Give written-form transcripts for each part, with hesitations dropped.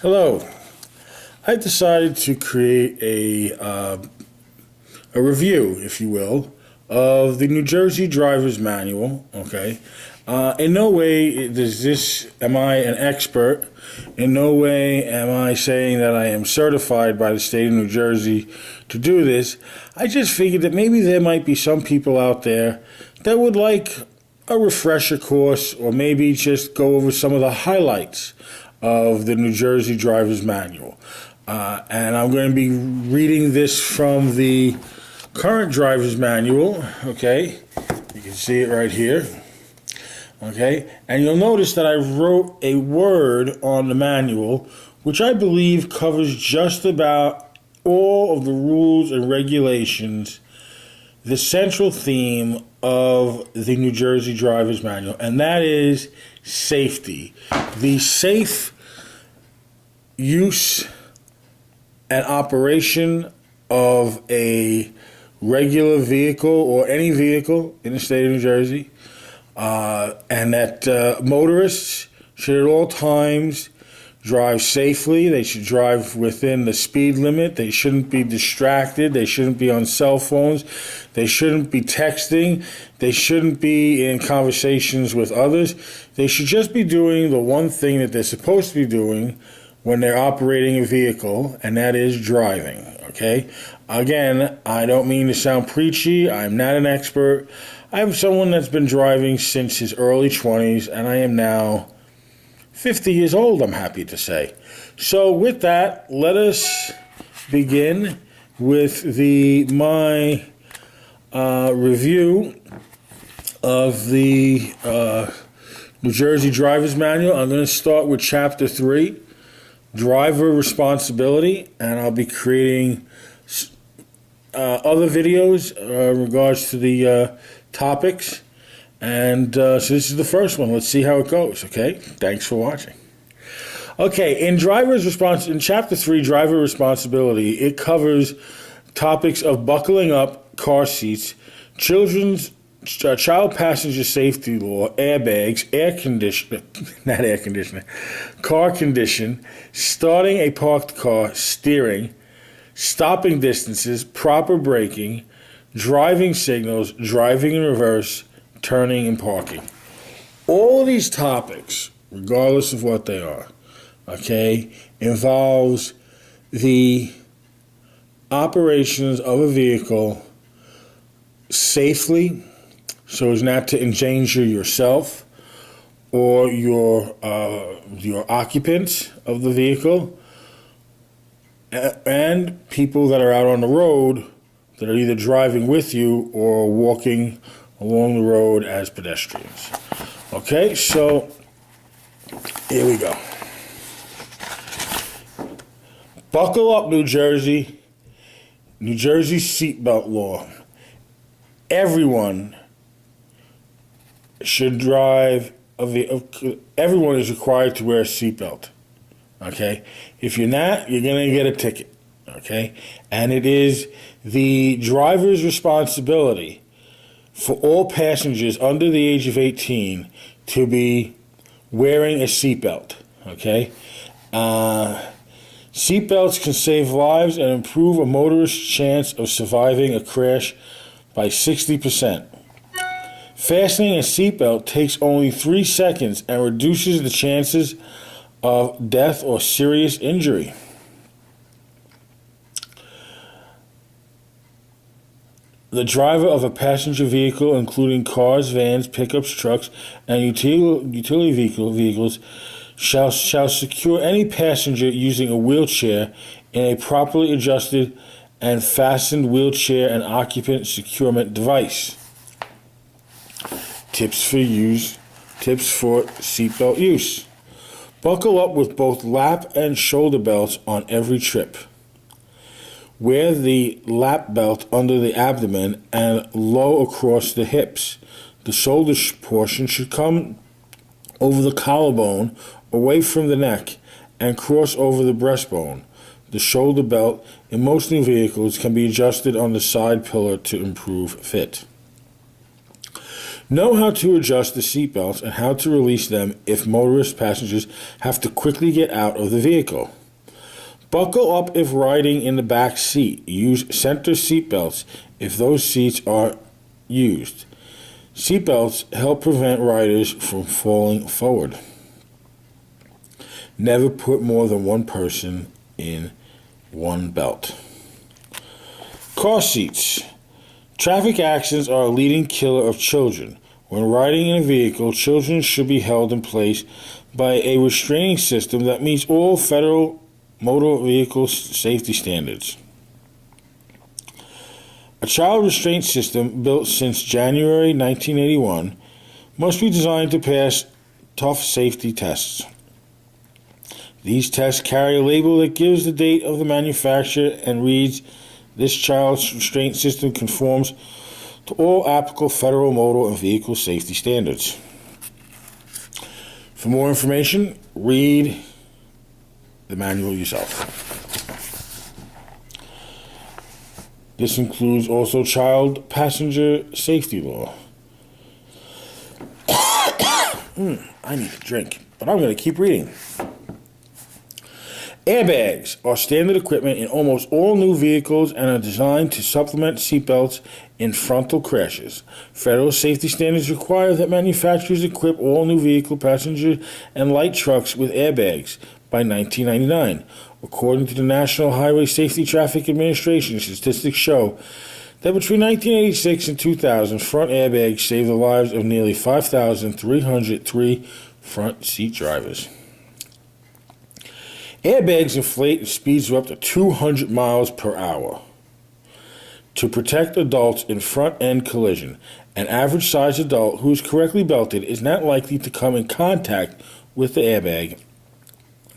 Hello. I decided to create a review, if you will, of the New Jersey Driver's Manual. Okay. In no way am I an expert. In no way am I saying that I am certified by the state of New Jersey to do this. I just figured that maybe there might be some people out there that would like a refresher course, or maybe just go over some of the highlights of the New Jersey Driver's Manual. And I'm going to be reading this from the current Driver's Manual, okay? You can see it right here, okay? And you'll notice that I wrote a word on the manual, which I believe covers just about all of the rules and regulations, the central theme of the New Jersey Driver's Manual, and that is safety. The safe use and operation of a regular vehicle or any vehicle in the state of New Jersey, and that motorists should at all times drive safely. They should drive within the speed limit. They shouldn't be distracted. They shouldn't be on cell phones. They shouldn't be texting. They shouldn't be in conversations with others. They should just be doing the one thing that they're supposed to be doing when they're operating a vehicle, and that is driving, okay? Again, I don't mean to sound preachy. I'm not an expert. I'm someone that's been driving since his early 20s, and I am now 50 years old, I'm happy to say. So with that, let us begin with my review of the New Jersey Driver's Manual. I'm going to start with Chapter 3, Driver Responsibility, and I'll be creating other videos in regards to the topics. And so this is the first one. Let's see how it goes, okay? Thanks for watching. Okay, in Chapter 3, Driver Responsibility, it covers topics of buckling up, car seats, child passenger safety law, airbags, car condition, starting a parked car, steering, stopping distances, proper braking, driving signals, driving in reverse, turning and parking. All of these topics, regardless of what they are, okay, involves the operations of a vehicle safely, so as not to endanger yourself or your occupants of the vehicle, and people that are out on the road that are either driving with you or walking along the road as pedestrians. Okay, so here we go. Buckle up, New Jersey. New Jersey seatbelt law. Everyone should drive everyone is required to wear a seatbelt. Okay? If you're not, you're going to get a ticket. Okay? And it is the driver's responsibility for all passengers under the age of 18 to be wearing a seatbelt. Okay? Seatbelts can save lives and improve a motorist's chance of surviving a crash by 60%. Fastening a seatbelt takes only 3 seconds and reduces the chances of death or serious injury. The driver of a passenger vehicle, including cars, vans, pickups, trucks, and utility vehicles, shall secure any passenger using a wheelchair in a properly adjusted and fastened wheelchair and occupant securement device. Tips for seatbelt use. Buckle up with both lap and shoulder belts on every trip. Wear the lap belt under the abdomen and low across the hips. The shoulder portion should come over the collarbone, away from the neck, and cross over the breastbone. The shoulder belt in most new vehicles can be adjusted on the side pillar to improve fit. Know how to adjust the seatbelts and how to release them if motorist passengers have to quickly get out of the vehicle. Buckle up if riding in the back seat. Use center seatbelts if those seats are used. Seatbelts help prevent riders from falling forward. Never put more than one person in one belt. Car seats. Traffic accidents are a leading killer of children. When riding in a vehicle, children should be held in place by a restraining system that meets all federal motor vehicle safety standards. A child restraint system built since January 1981 must be designed to pass tough safety tests. These tests carry a label that gives the date of the manufacture and reads, "This child's restraint system conforms to all applicable federal motor and vehicle safety standards." For more information, read the manual yourself. This includes also child passenger safety law. I need a drink, but I'm going to keep reading. Airbags are standard equipment in almost all new vehicles and are designed to supplement seatbelts in frontal crashes. Federal safety standards require that manufacturers equip all new vehicle, passenger, and light trucks with airbags by 1999. According to the National Highway Safety Traffic Administration, statistics show that between 1986 and 2000, front airbags saved the lives of nearly 5,303 front seat drivers. Airbags inflate at speeds of up to 200 miles per hour. To protect adults in front-end collision, an average-sized adult who is correctly belted is not likely to come in contact with the airbag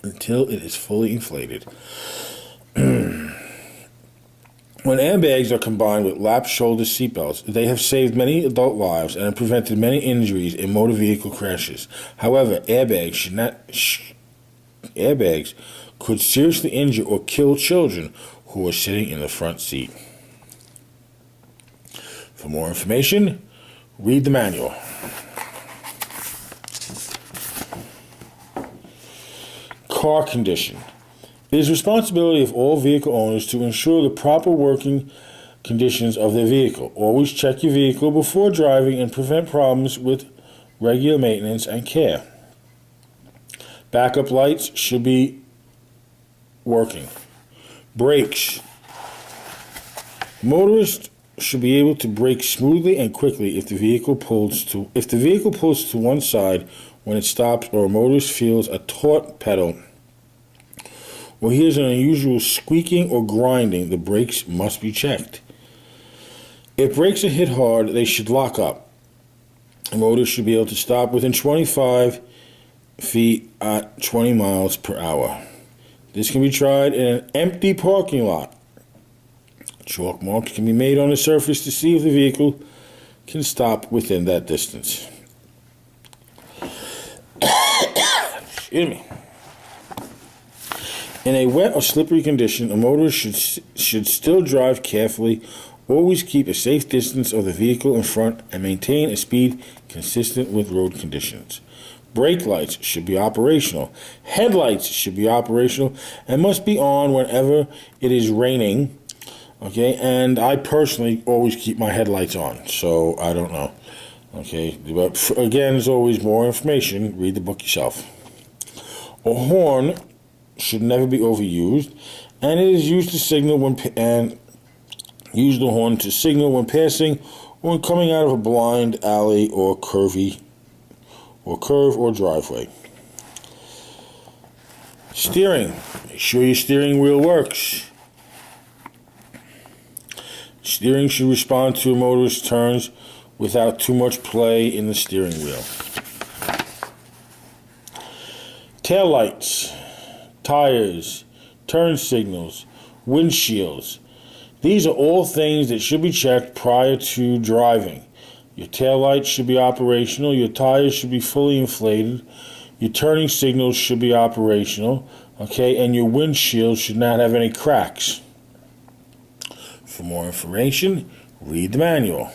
until it is fully inflated. When airbags are combined with lap shoulder seatbelts, they have saved many adult lives and have prevented many injuries in motor vehicle crashes. However, airbags could seriously injure or kill children who are sitting in the front seat. For more information, read the manual. Car condition. It is the responsibility of all vehicle owners to ensure the proper working conditions of their vehicle. Always check your vehicle before driving and prevent problems with regular maintenance and care. Backup lights should be working. Brakes. Motorists should be able to brake smoothly and quickly if the vehicle pulls to one side when it stops, or a motorist feels a taut pedal or hears an unusual squeaking or grinding. The brakes must be checked. If brakes are hit hard, they should lock up. A motorist should be able to stop within 25 feet at 20 miles per hour. This can be tried in an empty parking lot. Chalk marks can be made on the surface to see if the vehicle can stop within that distance. Excuse me. In a wet or slippery condition, a motorist should still drive carefully. Always keep a safe distance of the vehicle in front and maintain a speed consistent with road conditions. Brake lights should be operational. Headlights should be operational and must be on whenever it is raining. Okay, and I personally always keep my headlights on, so I don't know. Okay, but again, there's always more information. Read the book yourself. A horn should never be overused, and it is used to signal use the horn to signal when passing or when coming out of a blind alley or curve or driveway. Steering. Make sure your steering wheel works. Steering should respond to a motorist's turns without too much play in the steering wheel. Tail lights, tires, turn signals, windshields. These are all things that should be checked prior to driving. Your tail lights should be operational, your tires should be fully inflated, your turning signals should be operational, okay, and your windshield should not have any cracks. For more information, read the manual.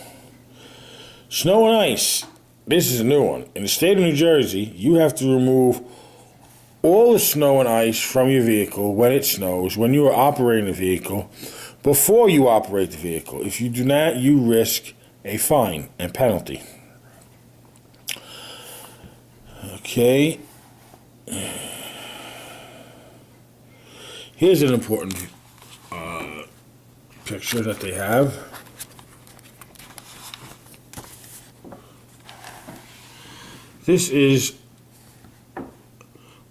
Snow and ice. this is a new one. In the state of New Jersey, you have to remove all the snow and ice from your vehicle when it snows, when you are operating the vehicle, before you operate the vehicle. If you do not, you risk a fine and penalty. Okay. Here's an important picture that they have. This is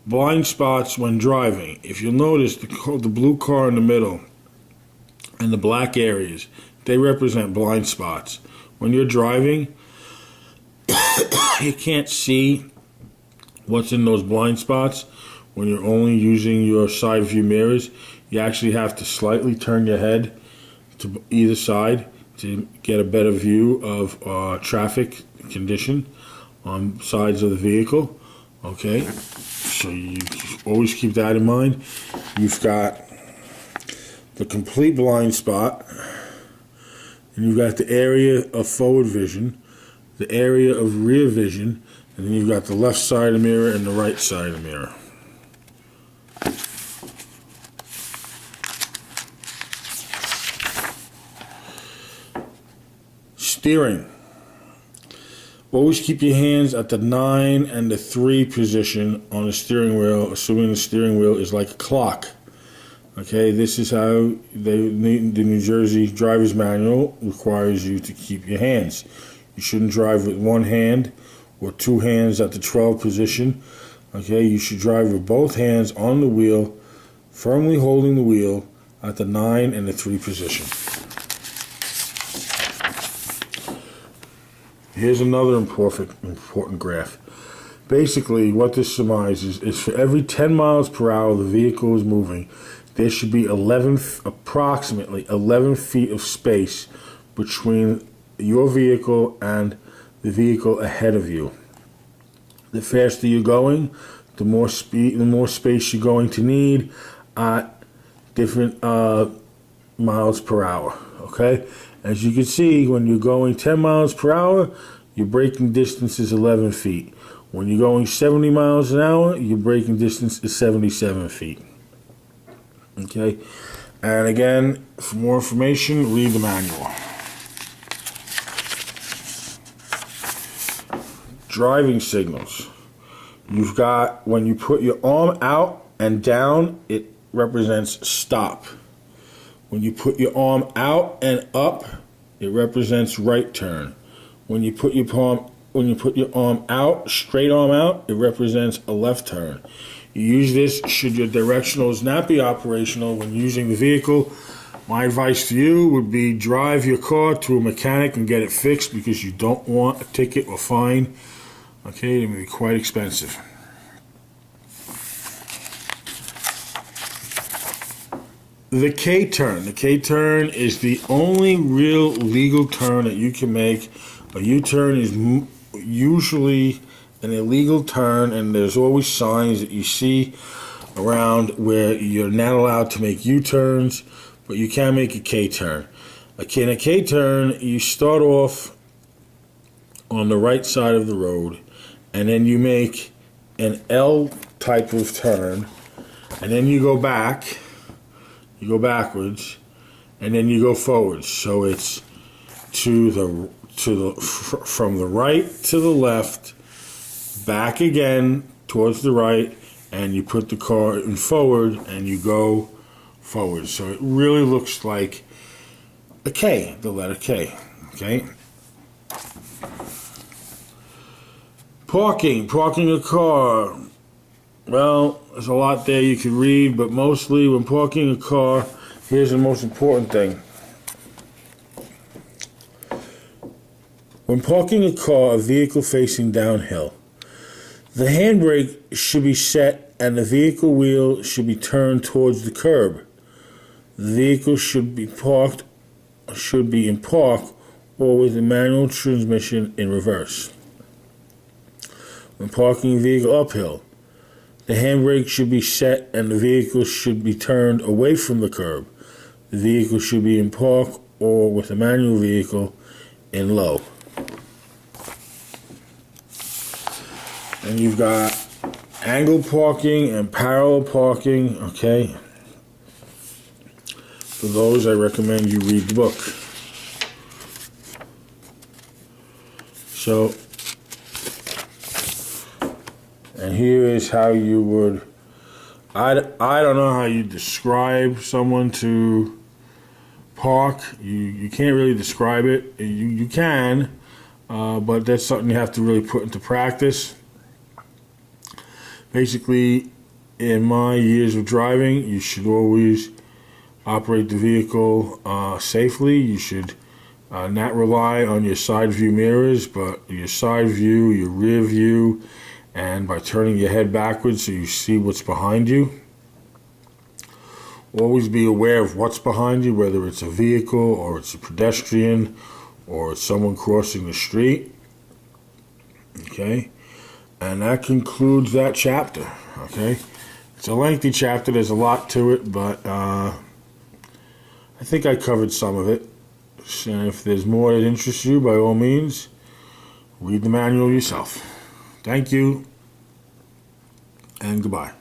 blind spots when driving. If you'll notice, the blue car in the middle and the black areas, they represent blind spots. When you're driving, you can't see what's in those blind spots. When you're only using your side view mirrors, you actually have to slightly turn your head to either side to get a better view of traffic condition on sides of the vehicle. Okay, so you always keep that in mind. You've got the complete blind spot, and you've got the area of forward vision, the area of rear vision, and then you've got the left side of the mirror and the right side of the mirror. Steering. Always keep your hands at the 9 and the 3 position on the steering wheel, assuming the steering wheel is like a clock. Okay, this is how the New Jersey Driver's Manual requires you to keep your hands. You shouldn't drive with one hand or two hands at the 12 position. Okay, you should drive with both hands on the wheel, firmly holding the wheel at the 9 and the 3 position. Here's another important graph. Basically, what this surmises is for every 10 miles per hour the vehicle is moving, there should be approximately 11 feet of space between your vehicle and the vehicle ahead of you. The faster you're going, the more space you're going to need at different miles per hour. Okay? As you can see, when you're going 10 miles per hour, your braking distance is 11 feet. When you're going 70 miles an hour, your braking distance is 77 feet. Okay? And again, for more information, read the manual. Driving signals. You've got, when you put your arm out and down, it represents stop. When you put your arm out and up, it represents right turn. When you put your arm out, straight arm out, it represents a left turn. You use this should your directionals not be operational when using the vehicle. My advice to you would be drive your car to a mechanic and get it fixed, because you don't want a ticket or fine. Okay, it may be quite expensive. The K-turn. The K-turn is the only real legal turn that you can make. A U-turn is usually an illegal turn, and there's always signs that you see around where you're not allowed to make U-turns, but you can make a K-turn. In a K-turn, you start off on the right side of the road, and then you make an L type of turn, and then you go back. You go backwards, and then you go forwards. So it's from the right to the left, back again towards the right, and you put the car in forward, and you go forward. So it really looks like a K, the letter K. Okay. Parking a car. Well, there's a lot there you could read, but mostly when parking a car, here's the most important thing. When parking a car, a vehicle facing downhill, the handbrake should be set and the vehicle wheel should be turned towards the curb. The vehicle should be in park or with a manual transmission in reverse. When parking a vehicle uphill, the handbrake should be set and the vehicle should be turned away from the curb. The vehicle should be in park or with a manual vehicle in low. And you've got angle parking and parallel parking, okay? For those, I recommend you read the book. So, and here is how you would, I don't know how you describe someone to park. You can't really describe it. You can, but that's something you have to really put into practice. Basically, in my years of driving, you should always operate the vehicle safely. You should not rely on your side view mirrors, but your side view, your rear view, and by turning your head backwards so you see what's behind you. Always be aware of what's behind you, whether it's a vehicle or it's a pedestrian or it's someone crossing the street. Okay? And that concludes that chapter. Okay? It's a lengthy chapter. There's a lot to it, but I think I covered some of it. And if there's more that interests you, by all means, read the manual yourself. Thank you, and goodbye.